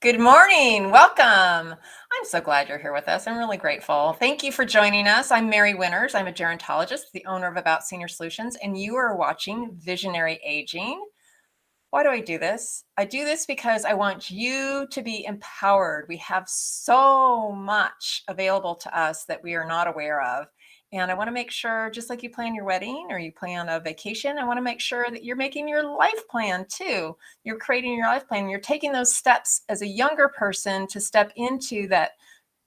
Good morning. Welcome. I'm so glad you're here with us. I'm really grateful. Thank you for joining us. I'm Mary Winters. I'm a gerontologist, the owner of About Senior Solutions, and you are watching Visionary Aging. Why do I do this? I do this because I want you to be empowered. We have so much available to us that we are not aware of. And I want to make sure, just like you plan your wedding or you plan a vacation, I want to make sure that you're making your life plan too. You're creating your life plan. You're taking those steps as a younger person to step into that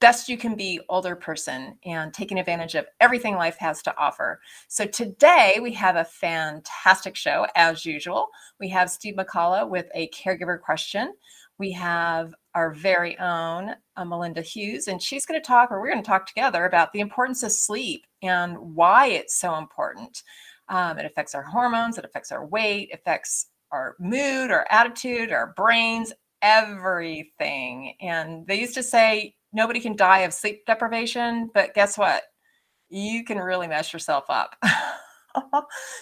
best you can be older person and taking advantage of everything life has to offer. So today we have a fantastic show as usual. We have Steve McCullough with a caregiver question. We have our very own Melinda Hughes, and she's going to talk, or we're going to talk together about the importance of sleep and why it's so important. It affects our hormones, it affects our weight, it affects our mood, our attitude, our brains, everything. And they used to say nobody can die of sleep deprivation, but guess what? You can really mess yourself up.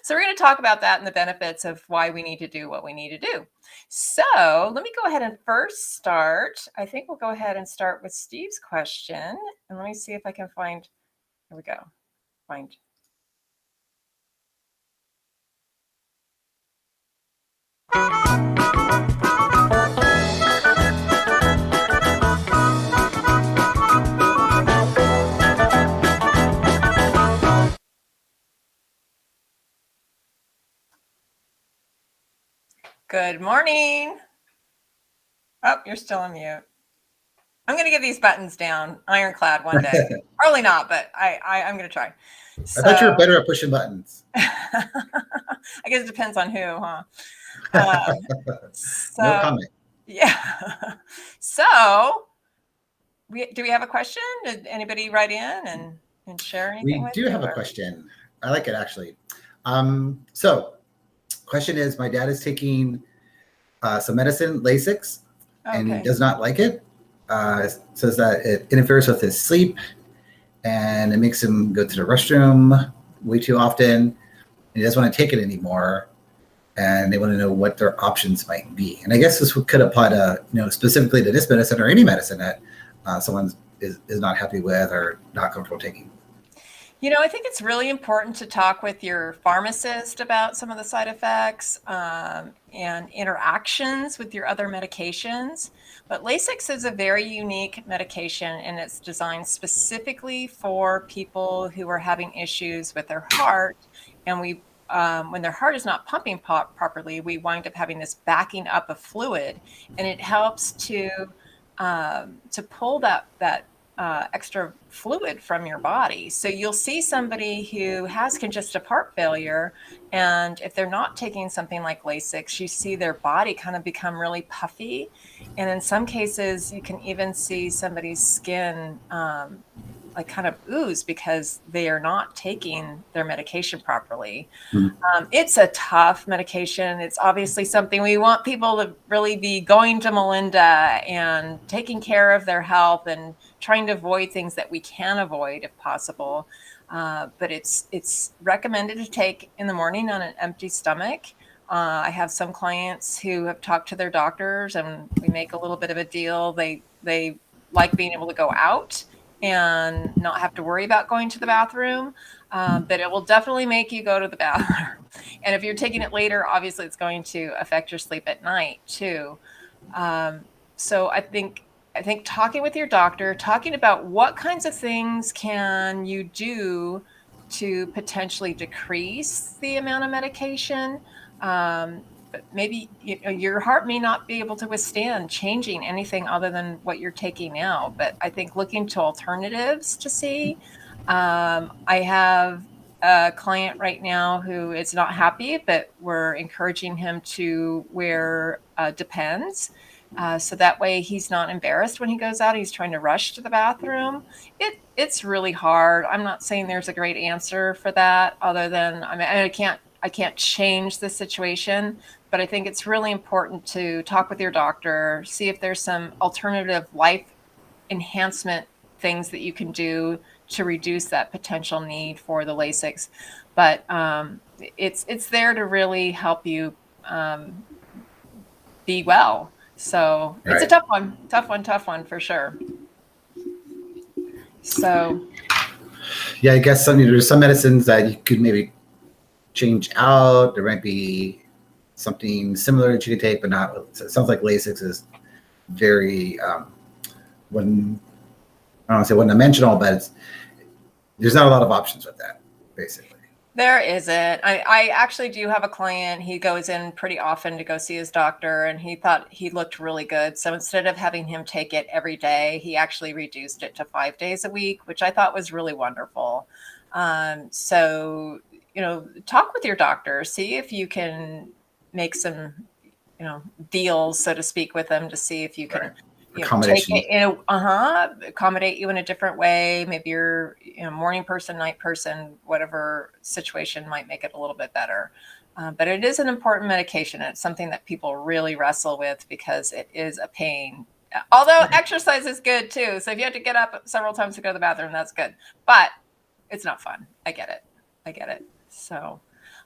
So we're going to talk about that and the benefits of why we need to do what we need to do. So let me go ahead and first start. I think we'll go ahead and start with Steve's question. And let me see if I can find, here we go, find. Good morning. Oh, you're still on mute. I'm going to get these buttons down ironclad one day. Probably not, but I'm going to try. So, I thought you were better at pushing buttons. I guess it depends on who, huh? No comment. Yeah. So, do we have a question? Did anybody write in and share anything? We do have a question. I like it, actually. So, question is, my dad is taking some medicine, Lasix, and he does not like it. Says that it interferes with his sleep, and it makes him go to the restroom way too often. And he doesn't want to take it anymore. And they want to know what their options might be. And I guess this could apply to, specifically to this medicine or any medicine that someone is not happy with or not comfortable taking. I think it's really important to talk with your pharmacist about some of the side effects and interactions with your other medications. But Lasix is a very unique medication, and it's designed specifically for people who are having issues with their heart. And when their heart is not pumping properly, we wind up having this backing up of fluid, and it helps to pull that extra fluid from your body. So you'll see somebody who has congestive heart failure, and if they're not taking something like Lasix, you see their body kind of become really puffy. And in some cases, you can even see somebody's skin like kind of ooze because they are not taking their medication properly. It's a tough medication. It's obviously something we want people to really be going to Melinda and taking care of their health and trying to avoid things that we can avoid if possible. But it's recommended to take in the morning on an empty stomach. I have some clients who have talked to their doctors, and we make a little bit of a deal. They like being able to go out and not have to worry about going to the bathroom, but it will definitely make you go to the bathroom. And if you're taking it later, obviously it's going to affect your sleep at night too. So I think talking with your doctor, talking about what kinds of things can you do to potentially decrease the amount of medication. But maybe your heart may not be able to withstand changing anything other than what you're taking now. But I think looking to alternatives to see. I have a client right now who is not happy, but we're encouraging him to wear Depends. So that way he's not embarrassed when he goes out. He's trying to rush to the bathroom. It's really hard. I'm not saying there's a great answer for that, other than I can't change the situation, but I think it's really important to talk with your doctor, see if there's some alternative life enhancement things that you can do to reduce that potential need for the Lasix. But it's there to really help you be well. So it's a Right. tough one for sure. So Yeah, I guess there's some medicines that you could maybe change out. There might be something similar that you could take, but not. It sounds like Lasix is very one. I don't want to say one dimensional, but there's not a lot of options with that, basically. there isn't. I actually do have a client. He goes in pretty often to go see his doctor, and he thought he looked really good. So instead of having him take it every day, he actually reduced it to 5 days a week, which I thought was really wonderful. So, talk with your doctor, see if you can make some, deals, so to speak, with them to see if you can Right. take Accommodation. it accommodate you in a different way. Maybe you're morning person, night person, whatever situation might make it a little bit better. But it is an important medication. It's something that people really wrestle with because it is a pain. Although exercise is good too. So if you have to get up several times to go to the bathroom, that's good. But it's not fun. I get it. So,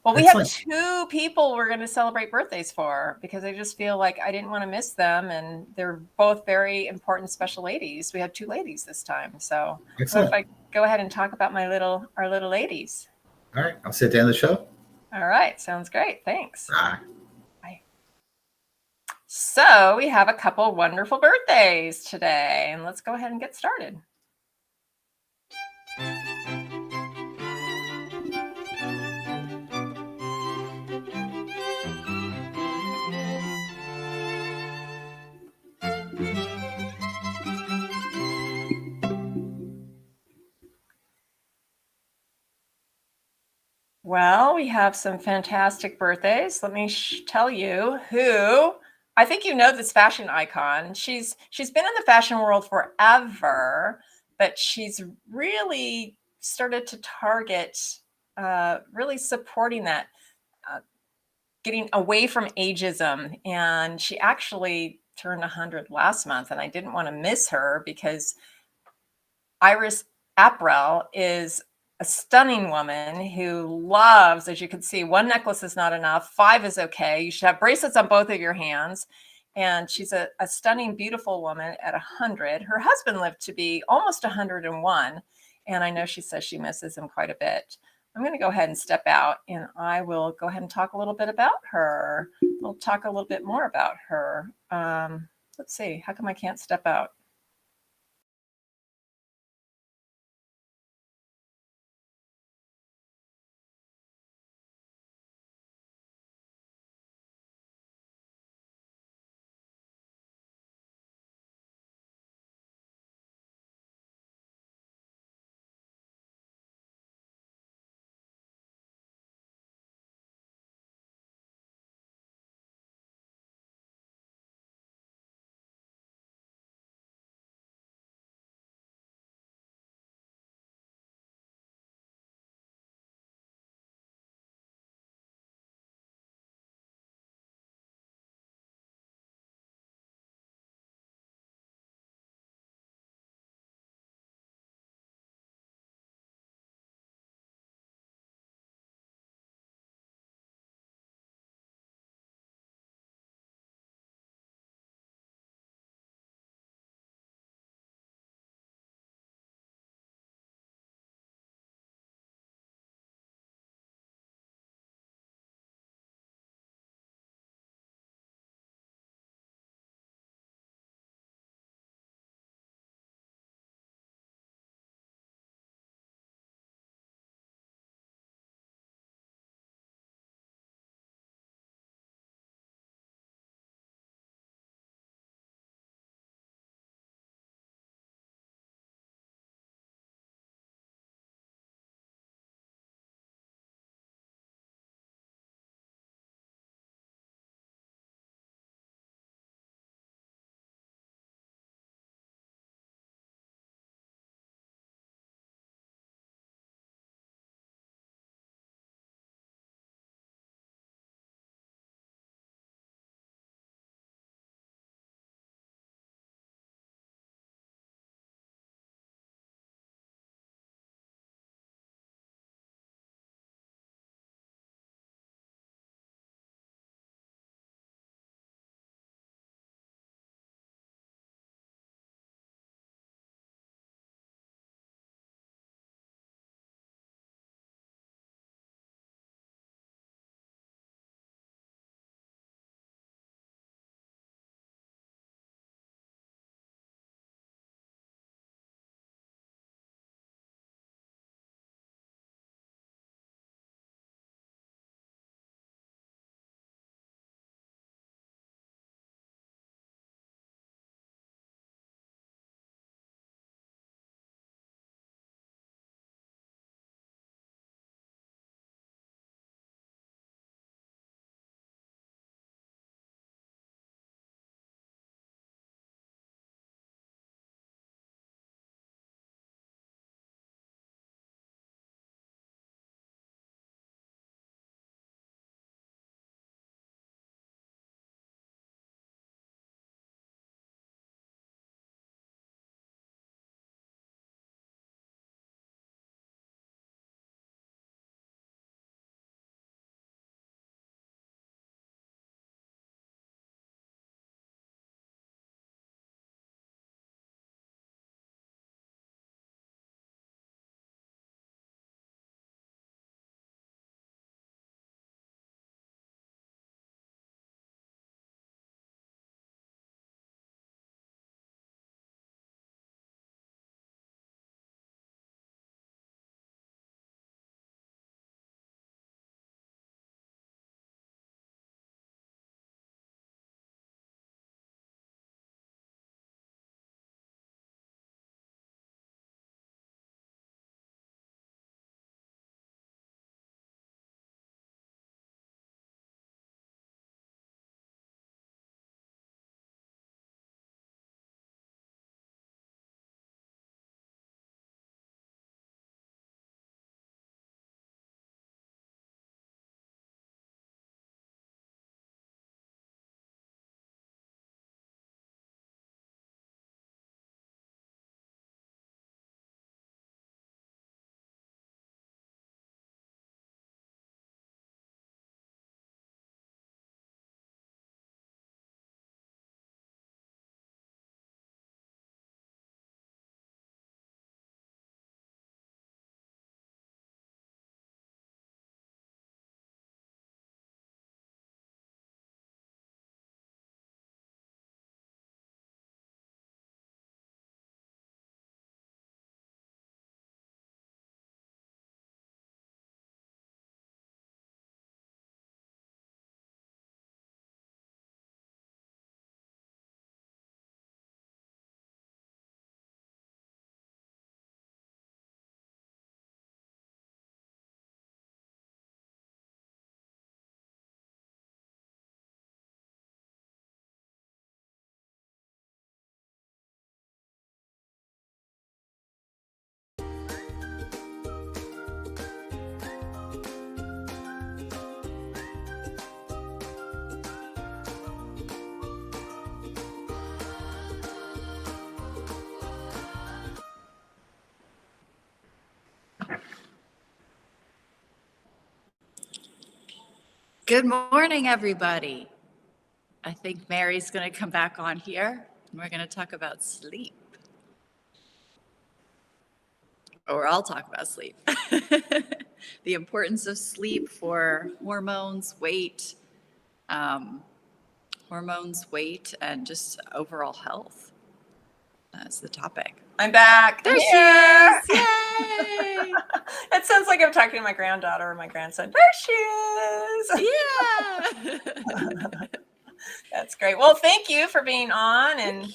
well, we have Excellent. 2 people we're going to celebrate birthdays for because I just feel like I didn't want to miss them, and they're both very important, special ladies. We have 2 ladies this time. So, what if Excellent. I go ahead and talk about our little ladies? All right. I'll sit down the show. All right, sounds great. Thanks. Bye. Bye. So, we have a couple wonderful birthdays today, and let's go ahead and get started. Well, we have some fantastic birthdays. Let me tell you who. I think you know this fashion icon. She's been in the fashion world forever, but she's really started to target, really supporting that, uh, getting away from ageism. And she actually turned 100 last month, and I didn't want to miss her because Iris April is a stunning woman who loves, as you can see, one necklace is not enough. 5 is okay. You should have bracelets on both of your hands. And she's a stunning, beautiful woman at 100. Her husband lived to be almost 101. And I know she says she misses him quite a bit. I'm going to go ahead and step out, and I will go ahead and talk a little bit about her. We'll talk a little bit more about her. Let's see. How come I can't step out? Good morning, everybody. I think Mary's going to come back on here and we're going to talk about sleep. Or I'll talk about sleep. The importance of sleep for um, weight, and just overall health. That's the topic. I'm back. There I'm she here. is. Yay. It sounds like I'm talking to my granddaughter or my grandson. There she is. Yeah. That's great. Well, thank you for being on and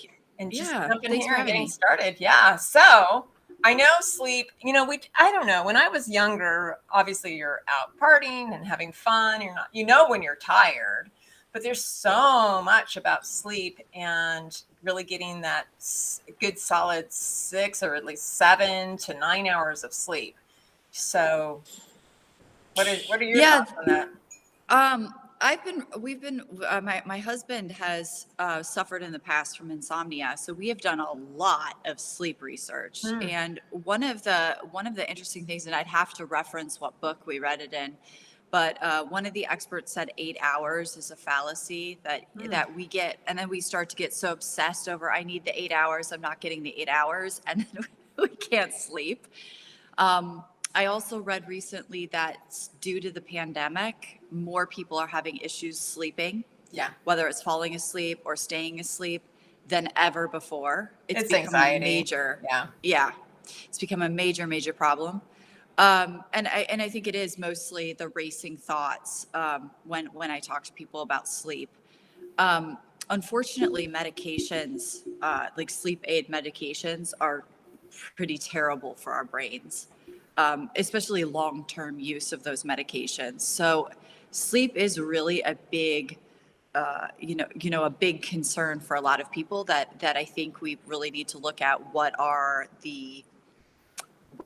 just jumping here and getting started. Yeah. So I know sleep, I don't know. When I was younger, obviously you're out partying and having fun. You're not, when you're tired, but there's so much about sleep and really getting that good solid 6 or at least 7 to 9 hours of sleep. So what are your thoughts on that? My husband has suffered in the past from insomnia, so we have done a lot of sleep research. And one of the interesting things, and I'd have to reference what book we read it in, but one of the experts said 8 hours is a fallacy that we get, and then we start to get so obsessed over, I need the 8 hours, I'm not getting the 8 hours, and then we can't sleep. I also read recently that due to the pandemic, more people are having issues sleeping. Yeah. Whether it's falling asleep or staying asleep than ever before. It's become anxiety. It's become a major problem. And I think it is mostly the racing thoughts when I talk to people about sleep. Unfortunately, medications, like sleep aid medications, are pretty terrible for our brains. Especially long-term use of those medications. So sleep is really a big, a big concern for a lot of people that I think we really need to look at. What are the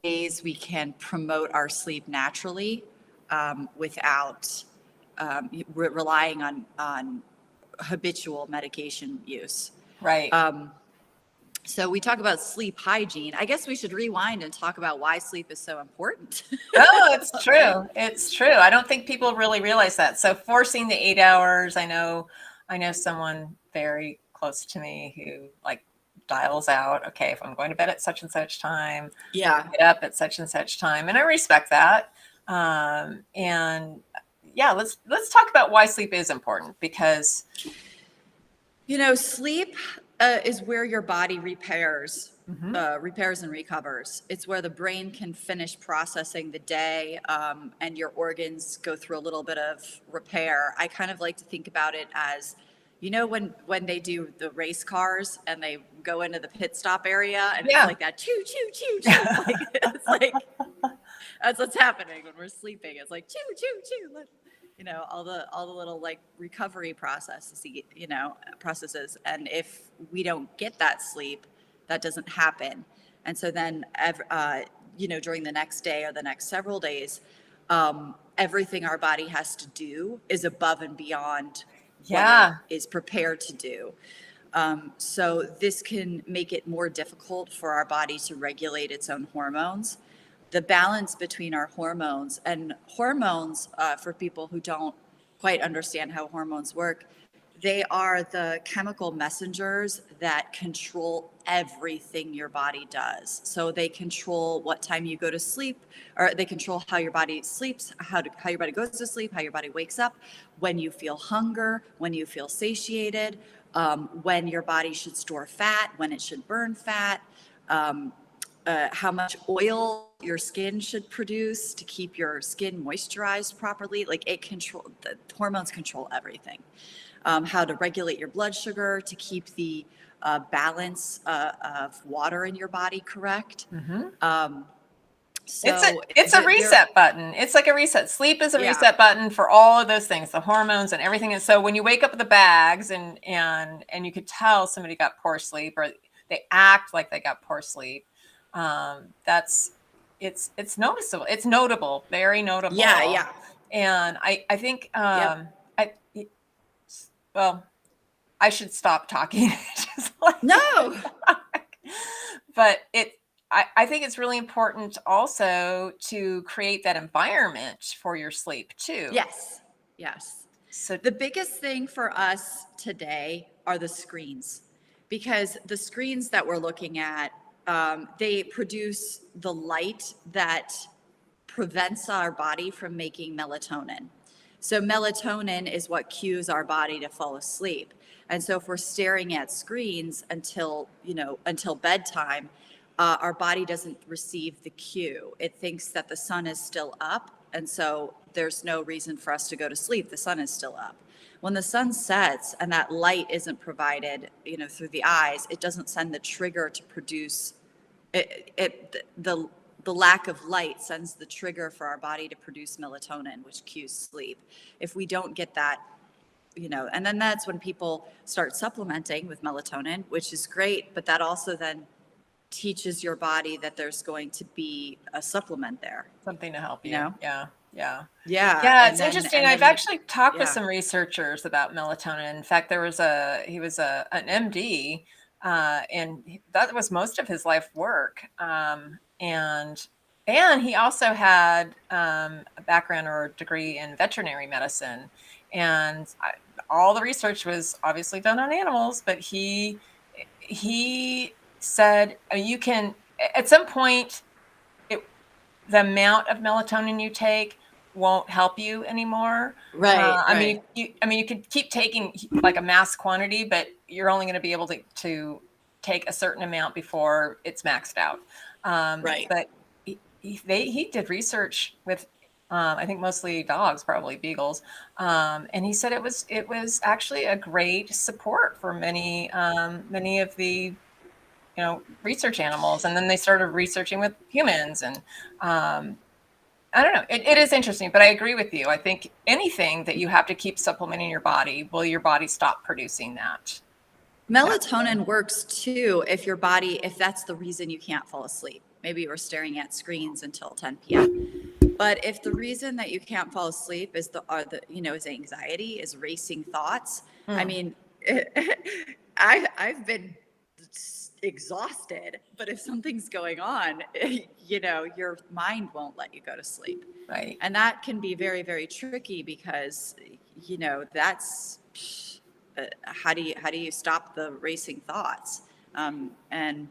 ways we can promote our sleep naturally without relying on habitual medication use? Right. So we talk about sleep hygiene. I guess we should rewind and talk about why sleep is so important. Oh, it's true. It's true. I don't think people really realize that. So forcing the 8 hours, I know someone very close to me who dials out, okay, if I'm going to bed at such and such time, get up at such and such time. And I respect that. And yeah, let's talk about why sleep is important, because sleep is where your body repairs and recovers. It's where the brain can finish processing the day, and your organs go through a little bit of repair. I kind of like to think about it as, when they do the race cars and they go into the pit stop area and it's like that choo choo choo choo. It's like that's what's happening when we're sleeping. It's like choo choo choo. All the little recovery processes. And if we don't get that sleep, that doesn't happen. And so then, during the next day or the next several days, everything our body has to do is above and beyond what it is prepared to do. So this can make it more difficult for our body to regulate its own hormones. The balance between our hormones, for people who don't quite understand how hormones work, they are the chemical messengers that control everything your body does. So they control what time you go to sleep, or they control how your body sleeps, how your body goes to sleep, how your body wakes up, when you feel hunger, when you feel satiated, when your body should store fat, when it should burn fat, how much oil your skin should produce to keep your skin moisturized properly. The hormones control everything. How to regulate your blood sugar to keep the balance of water in your body correct. It's a reset button. It's like a reset. Sleep is a reset button for all of those things, the hormones and everything. And so when you wake up with the bags and you could tell somebody got poor sleep, or they act like they got poor sleep, it's noticeable. It's notable, very notable. Yeah. And I think I should stop talking. No. But I think it's really important also to create that environment for your sleep too. Yes. So The biggest thing for us today are the screens, because the screens that we're looking at, they produce the light that prevents our body from making melatonin. So melatonin is what cues our body to fall asleep. And so if we're staring at screens until bedtime, our body doesn't receive the cue. It thinks that the sun is still up, and so there's no reason for us to go to sleep. The sun is still up. When the sun sets and that light isn't provided, through the eyes, it doesn't send the trigger to produce the lack of light sends the trigger for our body to produce melatonin, which cues sleep. If we don't get that, and then that's when people start supplementing with melatonin, which is great, but that also then teaches your body that there's going to be a supplement there. something to help you. Yeah. Yeah, it's interesting. I've actually talked with yeah. some researchers about melatonin. In fact, he was an MD, and that was most of his life work. And he also had a background or a degree in veterinary medicine. And all the research was obviously done on animals, but he said, you can, at some point, the amount of melatonin you take won't help you anymore. Right. You could keep taking like a mass quantity, but you're only going to be able to take a certain amount before it's maxed out. Right. But he did research with I think mostly dogs, probably beagles, and he said it was actually a great support for many of the research animals. And then they started researching with humans, and I don't know. It is interesting, but I agree with you. I think anything that you have to keep supplementing your body, will your body stop producing that? Melatonin works too if that's the reason you can't fall asleep. Maybe you were staring at screens until 10 p.m. But if the reason that you can't fall asleep is is anxiety, is racing thoughts. I mean, I've been exhausted, but if something's going on, your mind won't let you go to sleep. Right. And that can be very, very tricky because, that's how do you stop the racing thoughts? And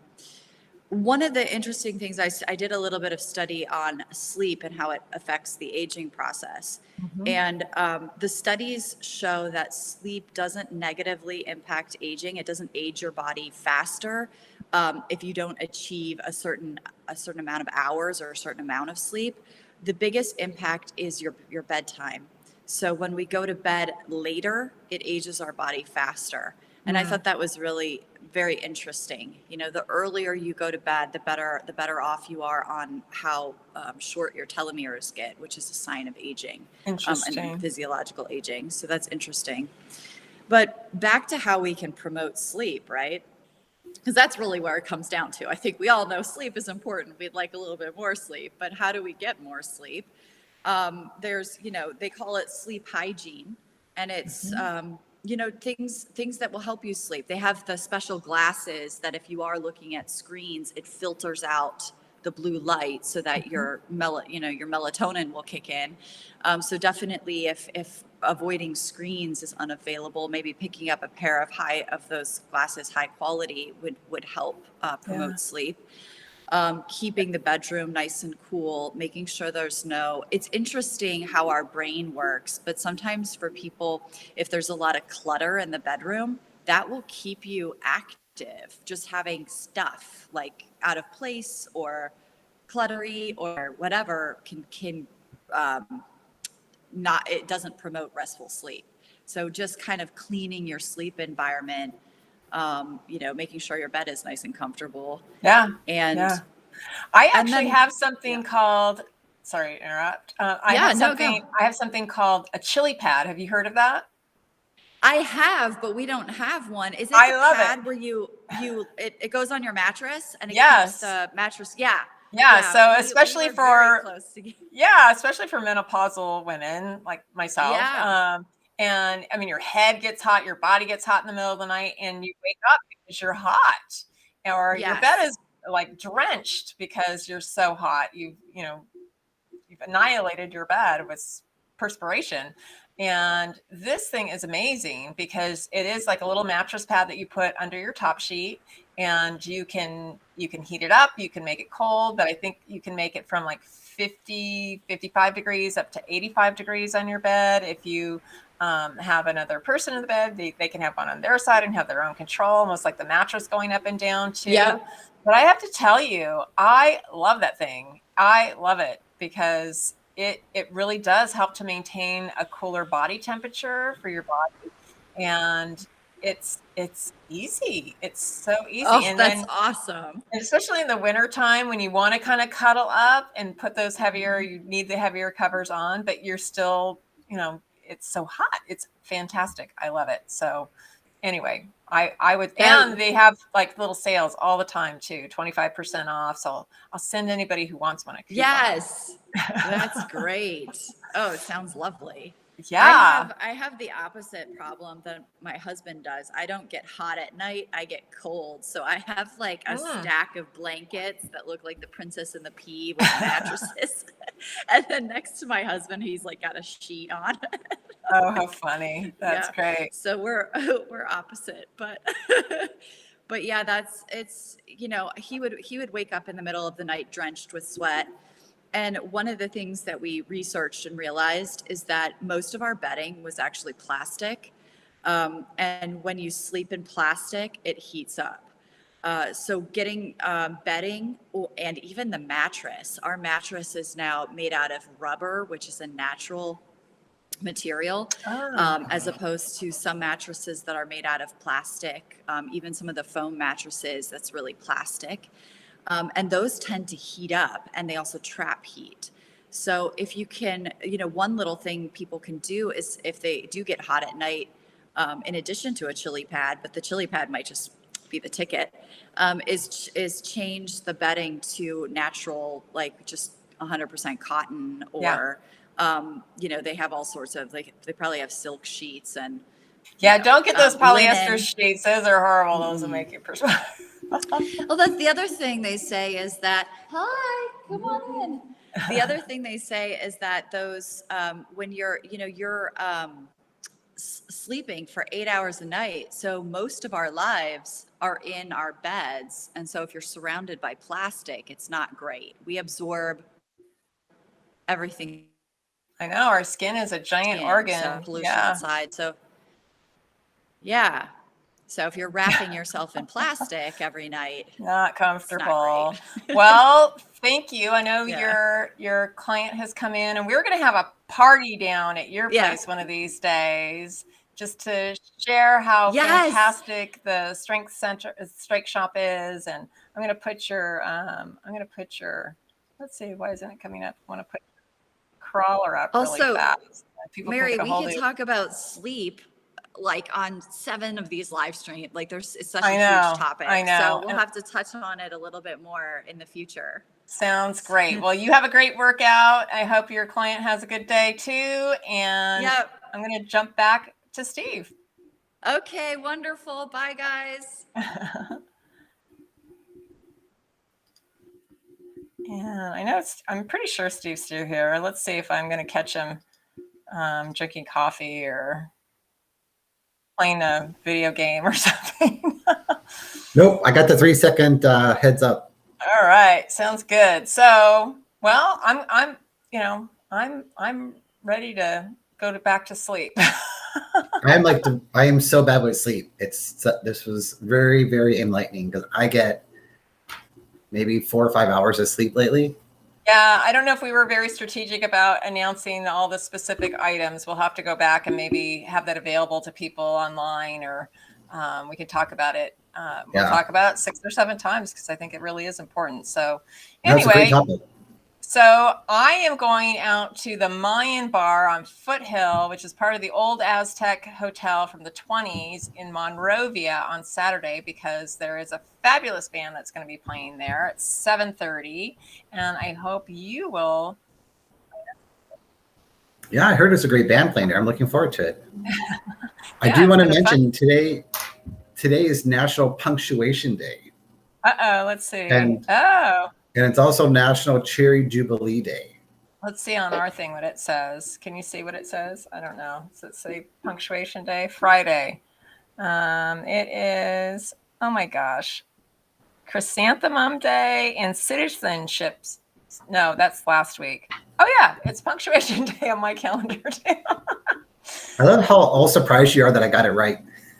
one of the interesting things, I did a little bit of study on sleep and how it affects the aging process. Mm-hmm. And the studies show that sleep doesn't negatively impact aging. It doesn't age your body faster if you don't achieve a certain amount of hours or a certain amount of sleep. The biggest impact is your bedtime. So when we go to bed later, it ages our body faster. And I thought that was really very interesting. The earlier you go to bed, the better off you are on how short your telomeres get, which is a sign of aging, and physiological aging. So that's interesting. But back to how we can promote sleep, right? Because that's really where it comes down to. I think we all know sleep is important. We'd like a little bit more sleep, but how do we get more sleep? There's, they call it sleep hygiene, and it's, things that will help you sleep. They have the special glasses that if you are looking at screens, it filters out the blue light so that your melatonin will kick in. So definitely if avoiding screens is unavailable, maybe picking up a pair of those glasses, high quality, would help promote sleep. Keeping the bedroom nice and cool, making sure it's interesting how our brain works, but sometimes for people, if there's a lot of clutter in the bedroom, that will keep you active. Just having stuff like out of place or cluttery or whatever can it doesn't promote restful sleep. So just kind of cleaning your sleep environment, making sure your bed is nice and comfortable. I actually have something called, sorry to interrupt. I have something called a chili pad. Have you heard of that? I have, but we don't have one. Is it the pad where it goes on your mattress and it keeps the mattress? Yeah. So especially for menopausal women like myself. And I mean, your head gets hot, your body gets hot in the middle of the night, and you wake up because you're hot, or your bed is like drenched because you're so hot. You've annihilated your bed with perspiration. And this thing is amazing because it is like a little mattress pad that you put under your top sheet, and you can heat it up, you can make it cold, but I think you can make it from like 50, 55 degrees up to 85 degrees on your bed. If you have another person in the bed, they can have one on their side and have their own control, almost like the mattress going up and down too. Yep. But I have to tell you, I love that thing. I love it because it really does help to maintain a cooler body temperature for your body. And it's easy. It's so easy. Oh, And that's then awesome. especially in the winter time when you want to kind of cuddle up and put those heavier, you need the heavier covers on, but you're still, it's so hot. It's fantastic. I love it. So anyway, I would, and they have like little sales all the time too, 25% off. So I'll send anybody who wants one a coupon. Yes, that's great. Oh, it sounds lovely. Yeah. I have the opposite problem that my husband does. I don't get hot at night. I get cold. So I have like a stack of blankets that look like the Princess and the Pea with mattresses. And then next to my husband, he's like got a sheet on. Oh, how funny. That's great. So we're opposite, but but yeah, he would wake up in the middle of the night drenched with sweat. And one of the things that we researched and realized is that most of our bedding was actually plastic. And when you sleep in plastic, it heats up. So getting bedding and even the mattress, our mattress is now made out of rubber, which is a natural material, as opposed to some mattresses that are made out of plastic. Even some of the foam mattresses, that's really plastic. And those tend to heat up, and they also trap heat. So if you can, one little thing people can do is if they do get hot at night, in addition to a chili pad, but the chili pad might just be the ticket, is change the bedding to natural, like just 100% cotton, or, they have all sorts of, like, they probably have silk sheets and. Yeah, don't get those polyester linen sheets. Those are horrible. Those will make you perspire. Well, that's the other thing they say is that, hi, come on in. The other thing they say is that those, when you're sleeping for 8 hours a night, so most of our lives are in our beds. And so if you're surrounded by plastic, it's not great. We absorb everything. I know, our skin is a giant organ. So pollution outside. So, yeah. So if you're wrapping yourself in plastic every night, not comfortable. Not well, thank you. I know your client has come in, and we're going to have a party down at your place one of these days, just to share how fantastic the strength shop is. And I'm going to put your let's see, why isn't it coming up? I want to put crawler up really fast. People Mary, we could talk about sleep like on 7 of these live streams. Like it's such a huge topic. I know. So we'll have to touch on it a little bit more in the future. Sounds great. Well, you have a great workout. I hope your client has a good day too. And I'm going to jump back to Steve. Okay, wonderful. Bye, guys. Yeah, I know I'm pretty sure Steve's still here. Let's see if I'm going to catch him drinking coffee or playing a video game or something. Nope, I got the 3-second heads up. All right, sounds good. So, well, I'm ready to go back to sleep. I am so bad with sleep. This was very, very enlightening because I get maybe 4 or 5 hours of sleep lately. Yeah, I don't know if we were very strategic about announcing all the specific items. We'll have to go back and maybe have that available to people online, or we can talk about it. We'll talk about it 6 or 7 times because I think it really is important. So anyway, so I am going out to the Mayan Bar on Foothill, which is part of the old Aztec Hotel from the 20s in Monrovia on Saturday, because there is a fabulous band that's going to be playing there at 7:30, and I hope you will. Yeah, I heard it's a great band playing there. I'm looking forward to it. I do want to mention today is National Punctuation Day. Let's see. And it's also National Cherry Jubilee Day. Let's see on our thing what it says. Can you see what it says? I don't know. Does it say punctuation day? Friday. It is, oh my gosh, Chrysanthemum Day and Citizenships. No, that's last week. Oh yeah, it's punctuation day on my calendar too. I love how all surprised you are that I got it right.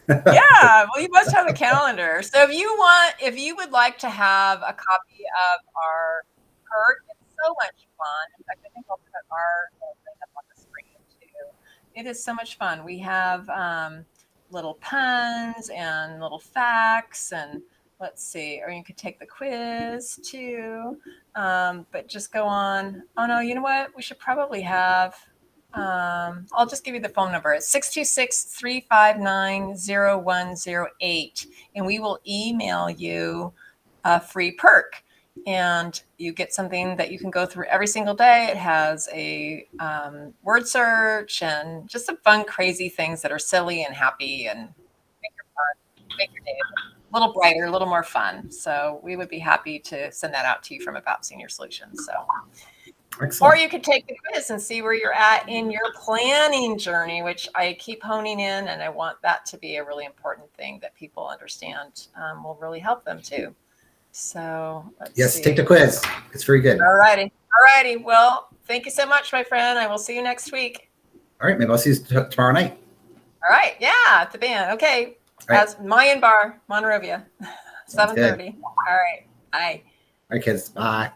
Yeah, well, you must have a calendar. So if you would like to have a copy of our perk, it's so much fun. In fact, I think I'll put our little thing up on the screen too. It is so much fun. We have little puns and little facts, and let's see, or you could take the quiz too. But just go on. Oh no, you know what? We should probably have. I'll just give you the phone number. It's 626-359-0108, and we will email you a free perk. And you get something that you can go through every single day. It has a word search and just some fun, crazy things that are silly and happy and make your day a little brighter, a little more fun. So we would be happy to send that out to you from About Senior Solutions. So. Excellent. Or you could take the quiz and see where you're at in your planning journey, which I keep honing in, and I want that to be a really important thing that people understand will really help them too. So let's see. Take the quiz. It's very good. All righty. Well, thank you so much, my friend. I will see you next week. All right, maybe I'll see you tomorrow night. All right. Yeah, at the band. Okay. Right. As Mayan Bar, Monrovia, 7:30. All right. Bye. All right, kids. Bye.